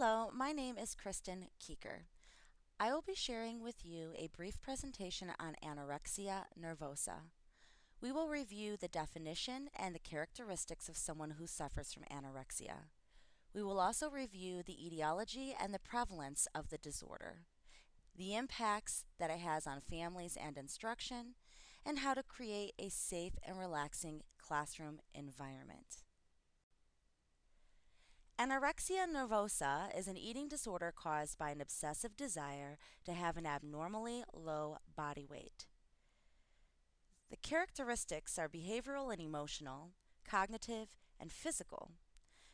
Hello, my name is Kristen Keeker. I will be sharing with you a brief presentation on anorexia nervosa. We will review the definition and the characteristics of someone who suffers from anorexia. We will also review the etiology and the prevalence of the disorder, the impacts that it has on families and instruction, and how to create a safe and relaxing classroom environment. Anorexia nervosa is an eating disorder caused by an obsessive desire to have an abnormally low body weight. The characteristics are behavioral and emotional, cognitive, and physical.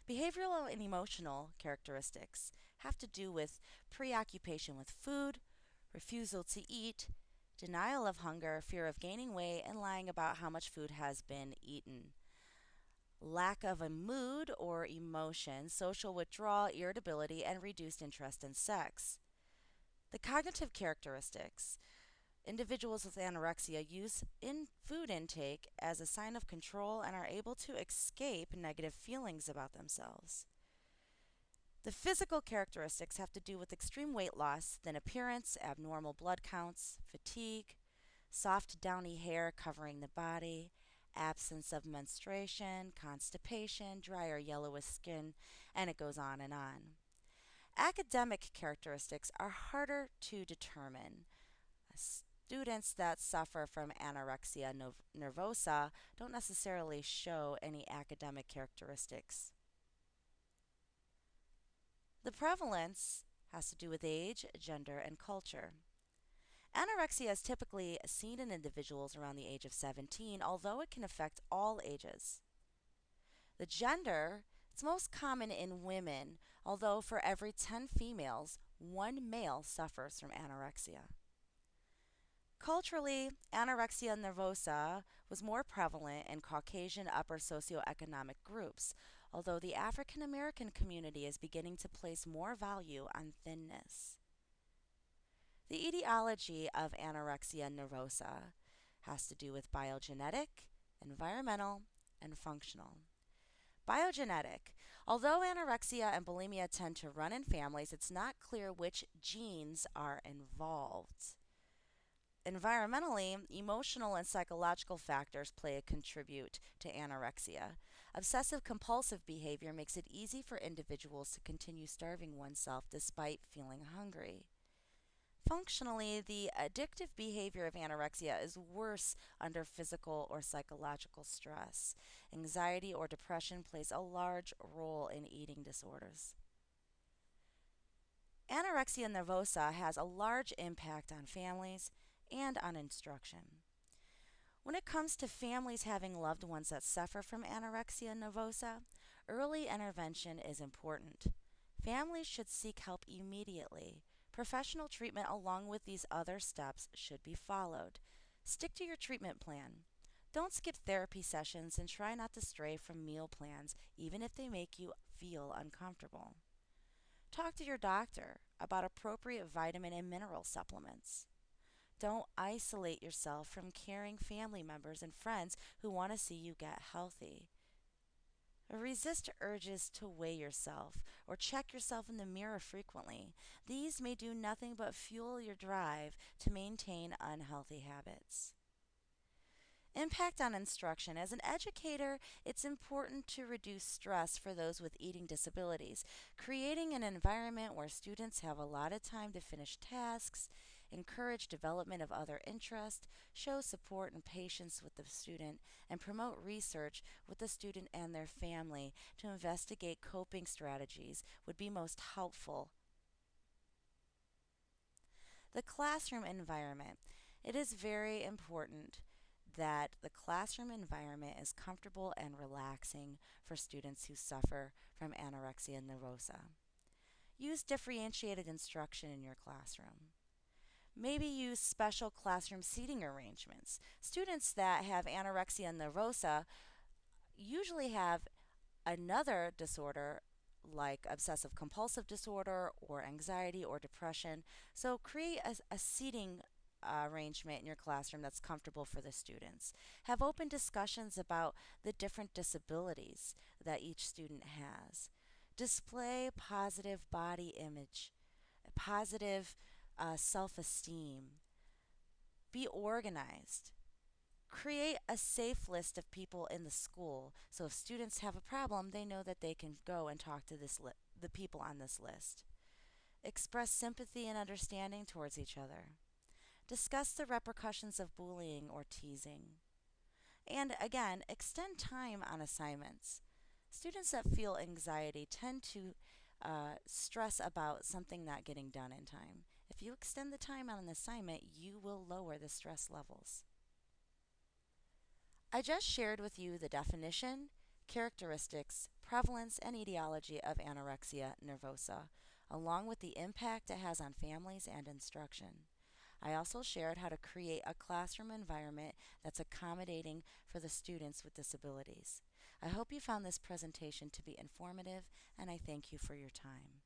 Behavioral and emotional characteristics have to do with preoccupation with food, refusal to eat, denial of hunger, fear of gaining weight, and lying about how much food has been eaten. Lack of a mood or emotion, social withdrawal, irritability, and reduced interest in sex. The cognitive characteristics. Individuals with anorexia use food intake as a sign of control and are able to escape negative feelings about themselves. The physical characteristics have to do with extreme weight loss, thin appearance, abnormal blood counts, fatigue, soft downy hair covering the body, absence of menstruation, constipation, dry or yellowish skin, and it goes on and on. Academic characteristics are harder to determine. Students that suffer from anorexia nervosa don't necessarily show any academic characteristics. The prevalence has to do with age, gender, and culture. Anorexia is typically seen in individuals around the age of 17, although it can affect all ages. The gender, it's most common in women, although for every 10 females, 1 male suffers from anorexia. Culturally, anorexia nervosa was more prevalent in Caucasian upper socioeconomic groups, although the African American community is beginning to place more value on thinness. The etiology of anorexia nervosa has to do with biogenetic, environmental, and functional. Biogenetic. Although anorexia and bulimia tend to run in families, it's not clear which genes are involved. Environmentally, emotional and psychological factors contribute to anorexia. Obsessive compulsive behavior makes it easy for individuals to continue starving oneself despite feeling hungry. Functionally, the addictive behavior of anorexia is worse under physical or psychological stress. Anxiety or depression plays a large role in eating disorders. Anorexia nervosa has a large impact on families and on instruction. When it comes to families having loved ones that suffer from anorexia nervosa, early intervention is important. Families should seek help immediately. Professional treatment along with these other steps should be followed. Stick to your treatment plan. Don't skip therapy sessions and try not to stray from meal plans, even if they make you feel uncomfortable. Talk to your doctor about appropriate vitamin and mineral supplements. Don't isolate yourself from caring family members and friends who want to see you get healthy. Resist urges to weigh yourself or check yourself in the mirror frequently. These may do nothing but fuel your drive to maintain unhealthy habits. Impact on instruction. As an educator, it's important to reduce stress for those with eating disabilities. Creating an environment where students have a lot of time to finish tasks, encourage development of other interests, show support and patience with the student, and promote research with the student and their family to investigate coping strategies would be most helpful. The classroom environment. It is very important that the classroom environment is comfortable and relaxing for students who suffer from anorexia nervosa. Use differentiated instruction in your classroom. Maybe use special classroom seating arrangements. Students that have anorexia nervosa usually have another disorder like obsessive compulsive disorder or anxiety or depression. So create a seating arrangement in your classroom that's comfortable for the students. Have open discussions about the different disabilities that each student has. Display positive body image, positive self esteem. Be organized. Create a safe list of people in the school so if students have a problem, they know that they can go and talk to the people on this list. Express sympathy and understanding towards each other. Discuss the repercussions of bullying or teasing. And again, extend time on assignments. Students that feel anxiety tend to stress about something not getting done in time. If you extend the time on an assignment, you will lower the stress levels. I just shared with you the definition, characteristics, prevalence, and etiology of anorexia nervosa, along with the impact it has on families and instruction. I also shared how to create a classroom environment that's accommodating for the students with disabilities. I hope you found this presentation to be informative, and I thank you for your time.